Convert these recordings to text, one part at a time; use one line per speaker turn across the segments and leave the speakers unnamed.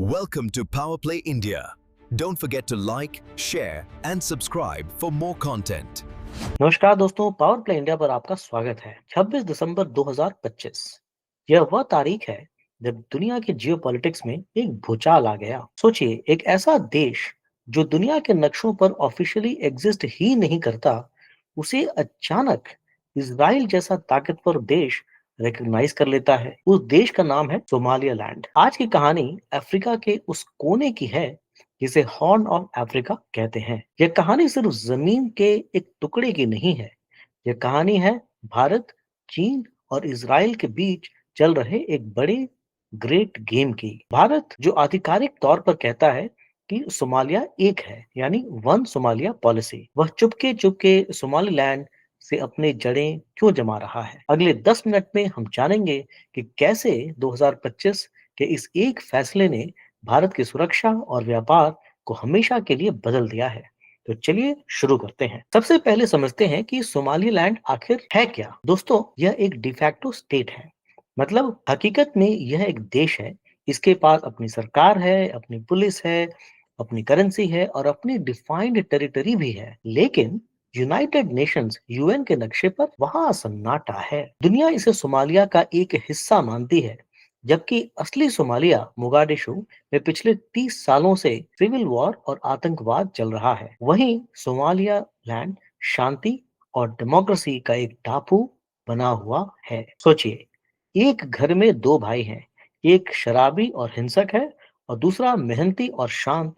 Welcome to Power Play India. Don't forget to like, share and subscribe for more content.
नमस्कार दोस्तों, power play India पर आपका स्वागत है। 26 दिसंबर 2025 यह वह तारीख है जब दुनिया के जियोपॉलिटिक्स में एक भूचाल आ गया। सोचिए, एक ऐसा देश जो दुनिया के नक्शों पर ऑफिशियली एग्जिस्ट ही नहीं करता, उसे अचानक इजराइल जैसा ताकतवर देश रिकॉग्नाइज कर लेता है। उस देश का नाम है सोमालिया लैंड। आज की कहानी अफ्रीका के उस कोने की है जिसे हॉर्न ऑफ अफ्रीका कहते हैं। यह कहानी सिर्फ जमीन के एक टुकड़े की नहीं है। यह कहानी है भारत, चीन और इजराइल के बीच चल रहे एक बड़े ग्रेट गेम की। भारत जो आधिकारिक तौर पर कहता है कि सोमालिया एक है, यानी वन सोमालिया पॉलिसी, वह चुपके चुपके सोमालीलैंड से अपने जड़ें क्यों जमा रहा है। अगले 10 मिनट में हम जानेंगे कि कैसे 2025 के इस एक फैसले ने भारत की सुरक्षा और व्यापार को हमेशा के लिए बदल दिया है। तो चलिए शुरू करते हैं। सबसे पहले समझते हैं कि सोमालीलैंड आखिर है क्या। दोस्तों, यह एक डिफैक्टो स्टेट है। मतलब हकीकत में यह एक देश है। इसके पास अपनी सरकार है, अपनी पुलिस है, अपनी करेंसी है और अपनी डिफाइंड टेरिटरी भी है। लेकिन यूनाइटेड नेशंस यूएन के नक्शे पर वहां सन्नाटा है। दुनिया इसे सोमालिया का एक हिस्सा मानती है, जबकि असली सोमालिया मोगाडिशु में पिछले 30 सालों से सिविल वॉर और आतंकवाद चल रहा है। वहीं सोमालिया लैंड शांति और डेमोक्रेसी का एक टापू बना हुआ है। सोचिए, एक घर में दो भाई हैं, एक शराबी और हिंसक है और दूसरा मेहनती और शांत।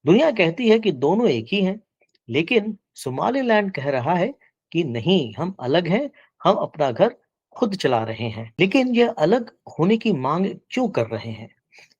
दुनिया कहती है कि दोनों एक ही हैं, लेकिन सोमालिलैंड कह रहा है कि नहीं, हम अलग हैं, हम अपना घर खुद चला रहे हैं। लेकिन यह अलग होने की मांग क्यों कर रहे हैं?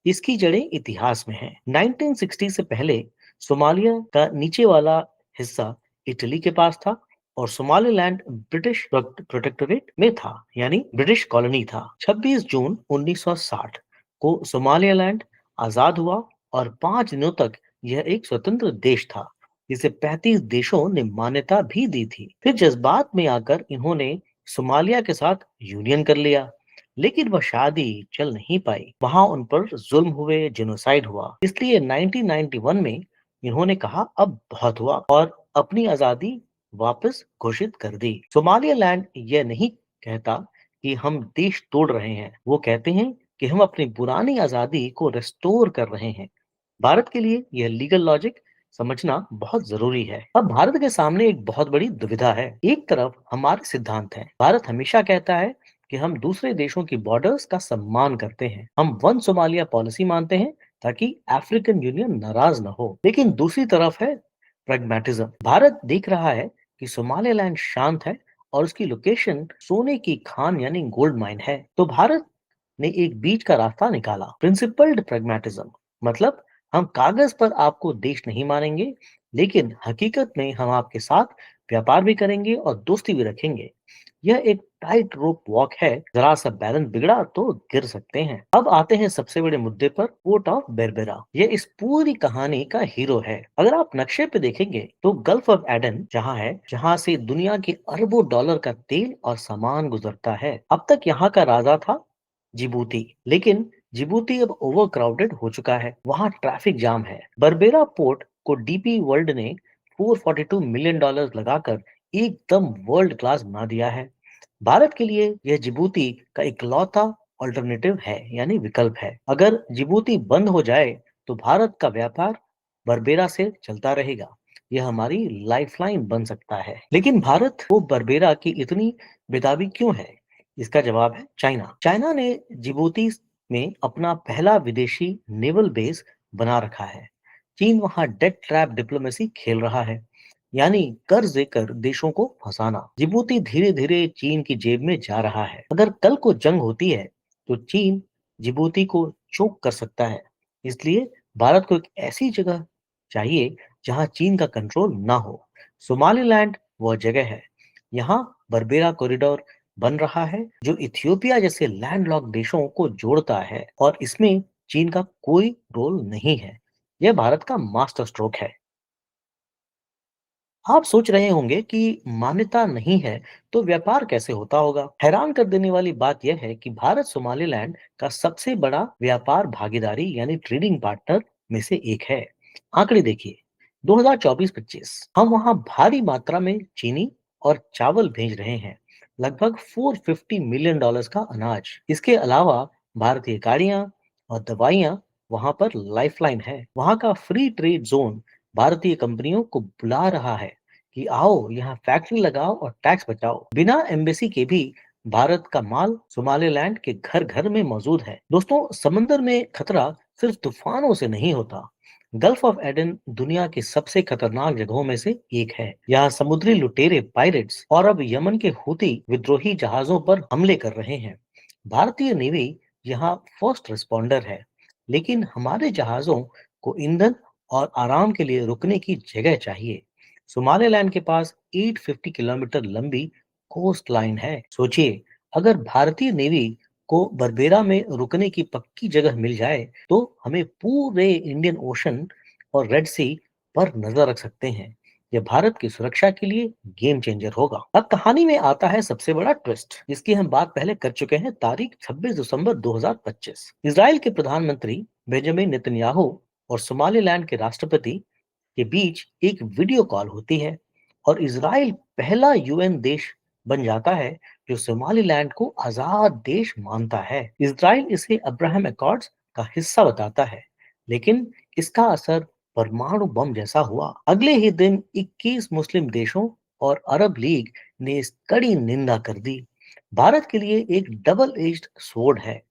इसकी जड़ें इतिहास में हैं। 1960 से पहले सोमालिया का नीचे वाला हिस्सा इटली के पास था और सोमालिलैंड ब्रिटिश प्रोटेक्टोरेट में था, यानी ब्रिटिश कॉलोनी था। 26 जून 1960 को सोमालिलैंड आजाद हुआ और 5 दिनों तक यह एक स्वतंत्र देश था, जिसे 35 देशों ने मान्यता भी दी थी। फिर जज्बात में आकर इन्होंने सोमालिया के साथ यूनियन कर लिया, लेकिन वह शादी चल नहीं पाई। वहां उन पर जुल्म हुए, जेनोसाइड हुआ। इसलिए 1991 में इन्होंने कहा अब बहुत हुआ और अपनी आजादी वापस घोषित कर दी। सोमालियालैंड यह नहीं कहता कि हम देश तोड़ रहे हैं, वो कहते हैं कि हम अपनी पुरानी आजादी को रिस्टोर कर रहे हैं। भारत के लिए यह लीगल लॉजिक समझना बहुत जरूरी है। अब भारत के सामने एक बहुत बड़ी दुविधा है। एक तरफ हमारे सिद्धांत हैं। भारत हमेशा कहता है कि हम दूसरे देशों की बॉर्डर्स का सम्मान करते हैं। हम वन सोमालिया पॉलिसी मानते हैं ताकि अफ्रीकन यूनियन नाराज न हो। लेकिन दूसरी तरफ है प्रैग्मेटिज्म। भारत देख रहा है कि सोमालिलैंड शांत है और उसकी लोकेशन सोने की खान यानी गोल्ड माइन है। तो भारत ने एक बीच का रास्ता निकाला, प्रिंसिपल्ड प्रैग्मेटिज्म। मतलब हम कागज पर आपको देश नहीं मानेंगे, लेकिन हकीकत में हम आपके साथ व्यापार भी करेंगे और दोस्ती भी रखेंगे। यह एक टाइट रोप वॉक है। जरा सा बैलेंस बिगड़ा तो गिर सकते हैं। अब आते हैं सबसे बड़े मुद्दे पर, पोर्ट ऑफ बेरबेरा। यह इस पूरी कहानी का हीरो है। अगर आप नक्शे पे देखेंगे तो गल्फ ऑफ एडन जहाँ है, जहाँ से दुनिया के अरबों डॉलर का तेल और सामान गुजरता है। अब तक यहाँ का राजा था जिबूती, लेकिन जिबूती अब ओवर क्राउडेड हो चुका है। वहाँ ट्रैफिक जाम है। बरबेरा पोर्ट को डीपी वर्ल्ड ने $442 मिलियन लगाकर एकदम वर्ल्ड क्लास बना दिया है। भारत के लिए यह जिबूती का इकलौता ऑल्टरनेटिव है, यानी विकल्प है। अगर जिबूती बंद हो जाए तो भारत का व्यापार बरबेरा से चलता रहेगा। यह हमारी लाइफलाइन बन सकता है। लेकिन भारत को बरबेरा की इतनी बेताबी क्यों है? इसका जवाब है चाइना। चाइना ने जिबूती में अपना पहला विदेशी नेवल बेस बना रखा है। चीन वहां डेट ट्रैप डिप्लोमेसी खेल रहा है, यानी कर्ज देकर देशों को फंसाना। जिबूती धीरे धीरे चीन की जेब में जा रहा है। अगर कल को जंग होती है तो चीन जिबूती को चोक कर सकता है। इसलिए भारत को एक ऐसी जगह चाहिए जहां चीन का कंट्रोल ना हो। सोमालीलैंड वह जगह है। यहाँ बरबेरा कॉरिडोर बन रहा है जो इथियोपिया जैसे लैंडलॉक्ड देशों को जोड़ता है और इसमें चीन का कोई रोल नहीं है। यह भारत का मास्टर स्ट्रोक है। आप सोच रहे होंगे कि मान्यता नहीं है तो व्यापार कैसे होता होगा। हैरान कर देने वाली बात यह है कि भारत सोमालिलैंड का सबसे बड़ा व्यापार भागीदारी यानी ट्रेडिंग पार्टनर में से एक है। आंकड़े देखिए, 2024-25 हम वहां भारी मात्रा में चीनी और चावल भेज रहे हैं, लगभग $450 मिलियन का अनाज। इसके अलावा भारतीय गाड़ियां और दवाइयां वहां पर लाइफलाइन है। वहां का फ्री ट्रेड जोन भारतीय कंपनियों को बुला रहा है कि आओ यहाँ फैक्ट्री लगाओ और टैक्स बचाओ। बिना एम्बेसी के भी भारत का माल सोमालिलैंड के घर घर में मौजूद है। दोस्तों, समंदर में खतरा सिर्फ तूफानों से नहीं होता। गल्फ ऑफ एडन दुनिया की सबसे खतरनाक जगहों में से एक है। यहाँ समुद्री लुटेरे पायरेट्स और अब यमन के हूती विद्रोही जहाजों पर हमले कर रहे हैं। भारतीय नेवी यहाँ फर्स्ट रिस्पॉन्डर है, लेकिन हमारे जहाजों को ईंधन और आराम के लिए रुकने की जगह चाहिए। सोमालिलैंड के पास 850 किलोमीटर लंबी कोस्ट लाइन है। सोचिए, अगर भारतीय नेवी को बरबेरा में रुकने की पक्की जगह मिल जाए तो हमें पूरे इंडियन ओशन और रेड सी पर नजर रख सकते हैं। यह भारत की सुरक्षा के लिए गेम चेंजर होगा। अब कहानी में आता है सबसे बड़ा ट्विस्ट, जिसकी हम बात पहले कर चुके हैं। तारीख 26 दिसंबर 2025। इजराइल के प्रधानमंत्री बेंजामिन नेतन्याहू और सोमालिलैंड के राष्ट्रपति के बीच एक वीडियो कॉल होती है और इजराइल पहला यूएन देश बन जाता है जो सोमालिलैंड को आजाद देश मानता है। इजराइल इसे अब्राहम अकॉर्ड्स का हिस्सा बताता है, लेकिन इसका असर परमाणु बम जैसा हुआ। अगले ही दिन 21 मुस्लिम देशों और अरब लीग ने इस कड़ी निंदा कर दी। भारत के लिए एक डबल एज्ड स्वॉर्ड है।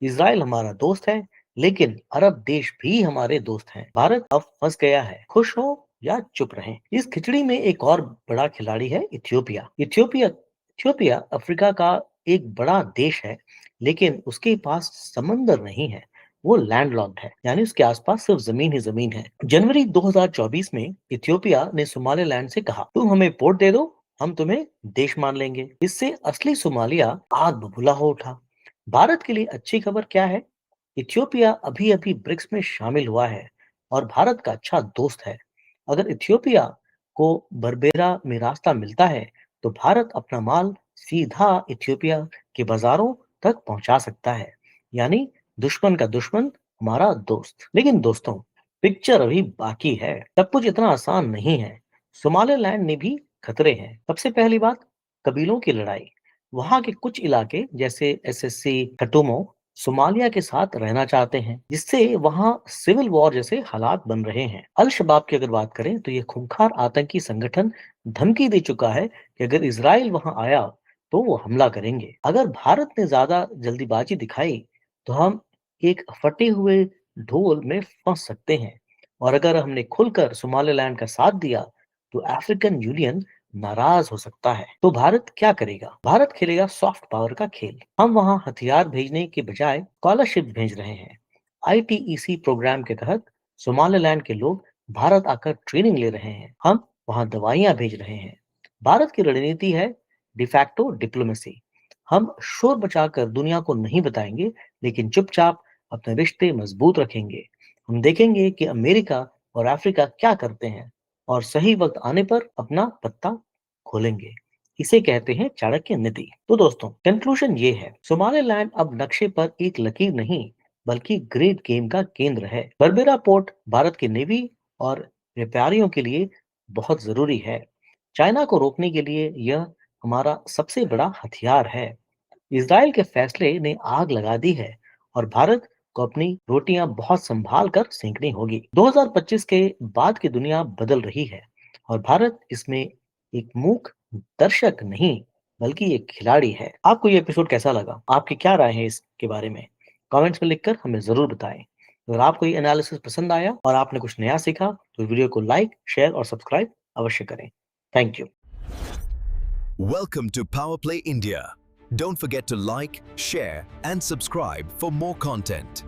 इजराइल हमारा दोस्त है, लेकिन अरब देश भी हमारे दोस्त हैं। भारत अब फंस गया है, खुश हो या चुप रहें। इस खिचड़ी में एक और बड़ा खिलाड़ी है इथियोपिया। इथियोपिया अफ्रीका का एक बड़ा देश है, लेकिन उसके पास समंदर नहीं है। वो लैंडलॉक्ड है, यानी उसके आसपास सिर्फ जमीन ही जमीन है। जनवरी 2024 में इथियोपिया ने सोमालिलैंड से कहा, तुम हमें पोर्ट दे दो, हम तुम्हें देश मान लेंगे। इससे असली सोमालिया आग बबूला हो उठा। भारत के लिए अच्छी खबर क्या है? इथियोपिया अभी अभी ब्रिक्स में शामिल हुआ है और भारत का अच्छा दोस्त है। अगर इथियोपिया को बरबेरा में रास्ता मिलता है तो भारत अपना माल सीधा इथियोपिया के बाजारों तक पहुंचा सकता है। यानी दुश्मन का दुश्मन हमारा दोस्त। लेकिन दोस्तों, पिक्चर अभी बाकी है। सब कुछ इतना आसान नहीं है। सोमालिलैंड में भी खतरे हैं। सबसे पहली बात, कबीलों की लड़ाई। वहां के कुछ इलाके जैसे एसएससी खटुमो सोमालिया के साथ रहना चाहते हैं, जिससे वहां सिविल वॉर जैसे हालात बन रहे हैं। अल शबाब की अगर बात करें तो ये खूंखार आतंकी संगठन धमकी दे चुका है कि अगर इजराइल वहां आया तो वो हमला करेंगे। अगर भारत ने ज्यादा जल्दीबाजी दिखाई तो हम एक फटे हुए ढोल में फंस सकते हैं, और अगर हमने खुलकर सोमालिलैंड का साथ दिया तो अफ्रीकन यूनियन नाराज हो सकता है। तो भारत क्या करेगा? भारत खेलेगा सॉफ्ट पावर का खेल। हम वहां हथियार भेजने के बजाय स्कॉलरशिप भेज रहे हैं। आईटीईसी प्रोग्राम के तहत सोमालिलैंड के लोग भारत आकर ट्रेनिंग ले रहे हैं। हम वहां दवाइयां भेज रहे हैं। भारत की रणनीति है डिफैक्टो डिप्लोमेसी। हम शोर बचाकर दुनिया को नहीं बताएंगे, लेकिन चुपचाप अपने रिश्ते मजबूत रखेंगे। हम देखेंगे कि अमेरिका और अफ्रीका क्या करते हैं और सही वक्त आने पर अपना पत्ता खोलेंगे। इसे कहते हैं चाणक्य नीति। तो दोस्तों, कंक्लूजन ये है, सोमालिलैंड अब नक्शे पर एक लकीर नहीं बल्कि ग्रेट गेम का केंद्र है। बरबेरा पोर्ट भारत की नेवी और व्यापारियों के लिए बहुत जरूरी है। चाइना को रोकने के लिए यह हमारा सबसे बड़ा हथियार है। इजराइल के फैसले ने आग लगा दी है और भारत को अपनी रोटियां बहुत संभाल कर सेंकनी होगी। 2025 के बाद की दुनिया बदल रही है और भारत इसमें एक मूक दर्शक नहीं बल्कि एक खिलाड़ी है। आपको ये एपिसोड कैसा लगा? आपकी क्या राय है इसके बारे में? कमेंट्स में लिखकर हमें जरूर बताएं। अगर आपको ये एनालिसिस पसंद आया और आपने कुछ नया सीखा तो वीडियो को लाइक, शेयर और सब्सक्राइब अवश्य करें। Thank you.
Welcome to Power Play India. Don't forget to like, share, and subscribe for more content.